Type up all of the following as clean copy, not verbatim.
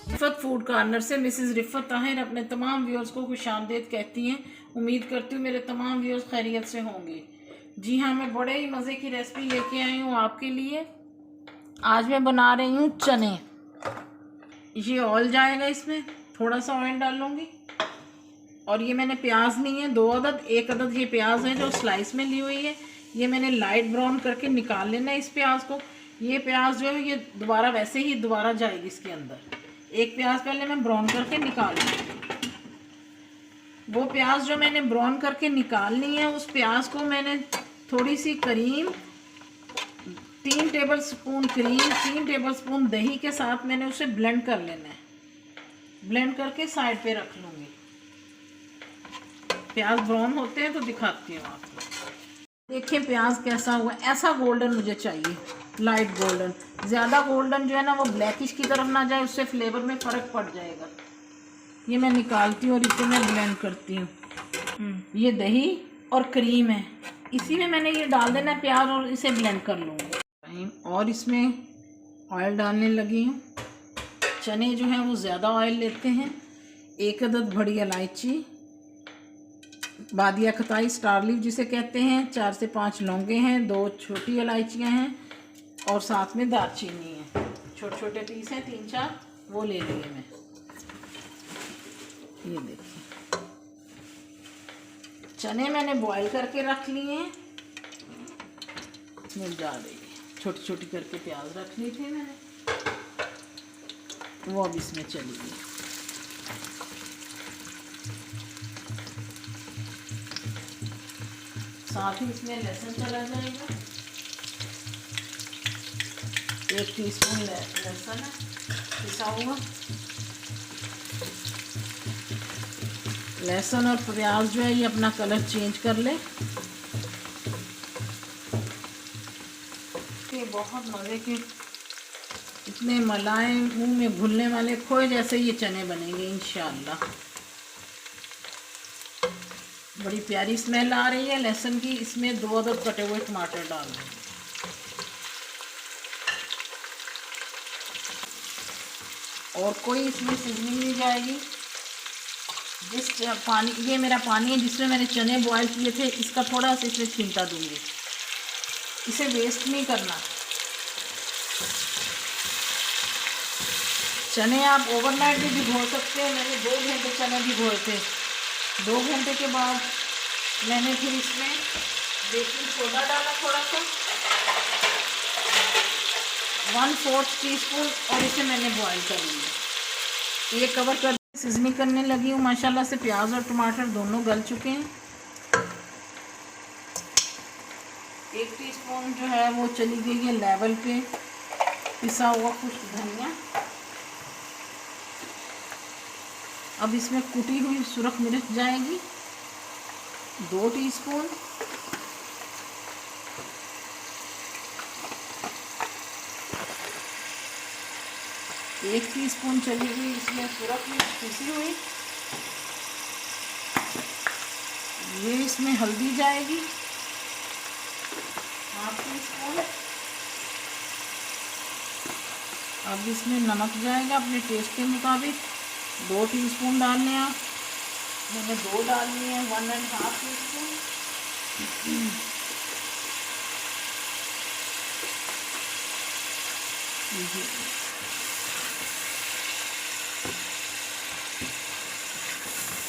Rifat food corner से Mrs Rifat Tahir अपने तमाम व्यूअर्स को खुशामदीद कहती हैं। उम्मीद करती हूँ मेरे तमाम व्यूअर्स खैरियत से होंगे। जी हाँ, मैं बड़े ही मज़े की रेसिपी लेके आई हूँ आपके लिए। आज मैं बना रही हूँ चने। ये ऑयल जाएगा, इसमें थोड़ा सा ऑयल डालूँगी। और ये मैंने प्याज नहीं है, 2 अदद, 1 अदद ये प्याज है जो स्लाइस में ली हुई है। ये मैंने लाइट ब्राउन करके निकाल लेना है इस प्याज को। ये प्याज जो है ये दोबारा वैसे ही दोबारा जाएगी इसके अंदर। एक प्याज पहले मैं ब्राउन करके निकाल लूँगी। वो प्याज जो मैंने ब्राउन करके निकालनी है, उस प्याज को मैंने थोड़ी सी cream, 3 tablespoon cream, 3 tablespoon दही के साथ मैंने उसे ब्लेंड कर लेना है। ब्लेंड करके साइड पे रख लूँगी। प्याज ब्राउन होते हैं तो दिखाती हूँ आपको। देखिए प्याज कैसा हुआ, ऐसा गोल्डन मुझे चाहिए, लाइट गोल्डन। ज़्यादा गोल्डन जो है ना वो ब्लैकिश की तरफ ना जाए, उससे फ्लेवर में फ़र्क पड़ जाएगा। ये मैं निकालती हूँ और इसे मैं ब्लेंड करती हूँ। ये दही और क्रीम है, इसी में मैंने ये डाल देना है प्याज और इसे ब्लेंड कर लूँगी। और इसमें ऑयल डालने लगी हूँ। चने जो हैं वो ज़्यादा ऑयल लेते हैं। 1 अदद बड़ी इलायची, बादिया खताई, स्टार लीफ जिसे कहते हैं, 4 से 5 लौंगे हैं, 2 छोटी इलायचियाँ हैं और साथ में दालचीनी है। छोटे छोटे पीस हैं, 3-4 वो ले लिए मैं। ये देखिए चने मैंने बॉईल करके रख लिए हैं, इसमें डाल देंगे। छोटी छोटी करके प्याज रख ली थी मैंने, वो अब इसमें चली गई। साथ ही इसमें लहसुन चला जाएगा। 1 टीस्पून लहसुन है पिसा हुआ। लहसुन और प्याज जो है ये अपना कलर चेंज कर ले। ये बहुत मज़े के, इतने मलाई, मुंह में घुलने वाले खोए जैसे ये चने बनेंगे इंशाल्लाह। बड़ी प्यारी स्मेल आ रही है लहसुन की। इसमें 2 अदद कटे हुए टमाटर डाल देंगे। और कोई इसमें सीजनिंग नहीं जाएगी। जिस पानी, ये मेरा पानी है जिसमें मैंने चने बॉयल किए थे, इसका थोड़ा सा इसमें छींटा दूंगी। इसे वेस्ट नहीं करना। चने आप ओवरनाइट भी भिगो सकते हैं। मैंने 2 घंटे चने भिगोए थे। 2 घंटे के बाद मैंने फिर इसमें बेकिंग सोडा डाला थोड़ा सा, 1/4 टीस्पून, और इसे मैंने बॉईल कर लिया। ये कवर कर सीजनिंग करने लगी हूँ। माशाल्लाह से प्याज और टमाटर दोनों गल चुके हैं। 1 टीस्पून जो है वो चली गई है लेवल पे पिसा हुआ खुश्क धनिया। अब इसमें कुटी हुई सुरख मिर्च जाएगी 2 टीस्पून। एक टीस्पून चली गई इसमें सुरख मिर्च पिसी हुई। ये इसमें हल्दी जाएगी 1/2 टीस्पून। अब इसमें नमक जाएगा अपने टेस्ट के मुताबिक, 2 टीस्पून डालने आप, मैंने 2 डालनी है, 1.5 टीस्पून।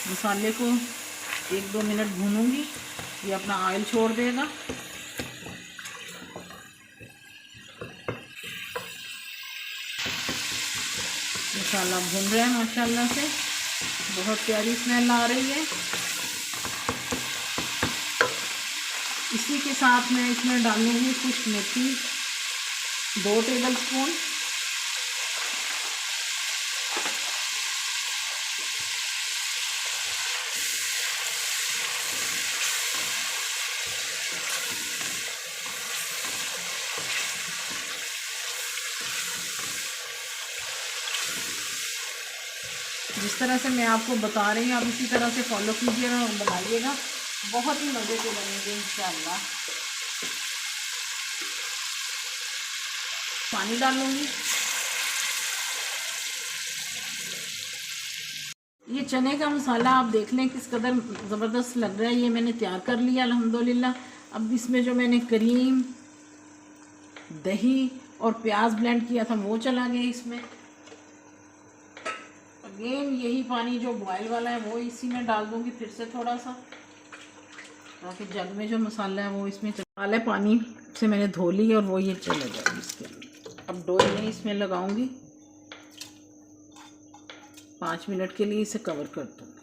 मसाले को 1-2 मिनट भूनूंगी, ये अपना ऑयल छोड़ देगा। मसाला भून रहा है माशाल्लाह से, बहुत प्यारी स्मेल आ रही है। इसी के साथ मैं इसमें डालूंगी कुछ मेथी, 2 टेबल स्पून। जिस तरह से मैं आपको बता रही हूँ आप इसी तरह से फॉलो कीजिएगा और बनाइएगा, बहुत ही मज़े के बनेंगे इंशाअल्लाह। पानी डालूंगी। ये चने का मसाला आप देख लें किस कदर ज़बरदस्त लग रहा है। ये मैंने तैयार कर लिया अल्हम्दुलिल्लाह। अब इसमें जो मैंने क्रीम, दही और प्याज ब्लेंड किया था वो चला गया इसमें। अगेन यही पानी जो बॉयल वाला है वो इसी में डाल दूंगी फिर से थोड़ा सा, ताकि जग में जो मसाला है वो इसमें चला है। पानी से मैंने धो ली और वो ये चले जाए इसके अंदर। अब डो में इसमें लगाऊंगी, 5 मिनट के लिए इसे कवर कर दूंगी।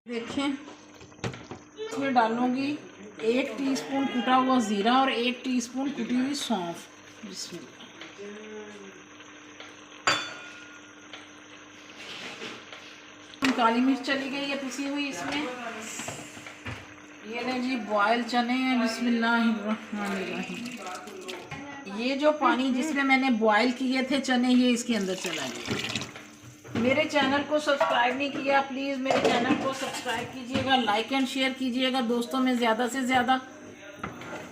देखें, इसमें डालूंगी 1 टीस्पून कुटा हुआ ज़ीरा और 1 टीस्पून कुटी हुई सौंफ। बिस्मिल्लाह। काली मिर्च चली गई है पिसी हुई इसमें। ये ले जी बॉयल चने हैं। बिस्मिल्लाहिर्रहमानिर्रहीम। ये जो पानी जिसमें मैंने बॉयल किए थे चने, ये इसके अंदर चला गया। मेरे चैनल को सब्सक्राइब नहीं किया, प्लीज़ मेरे चैनल को सब्सक्राइब कीजिएगा, लाइक एंड शेयर कीजिएगा दोस्तों में ज़्यादा से ज़्यादा।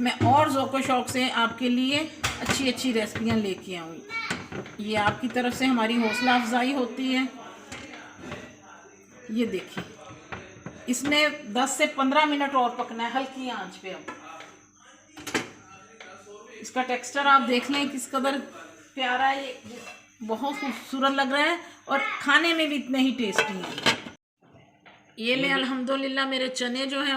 मैं और ज़ौक़ शौक़ से आपके लिए अच्छी अच्छी रेसिपियाँ लेके आऊँगी। ये आपकी तरफ से हमारी हौसला अफजाई होती है। ये देखिए, इसने 10 से 15 मिनट और पकना है हल्की आंच पे। अब इसका टेक्सचर आप देख लें किस कदर प्यारा है। ये बहुत खूबसूरत लग रहा है और खाने में भी इतने ही टेस्टी है। ये ले अल्हम्दुलिल्लाह मेरे चने जो हैं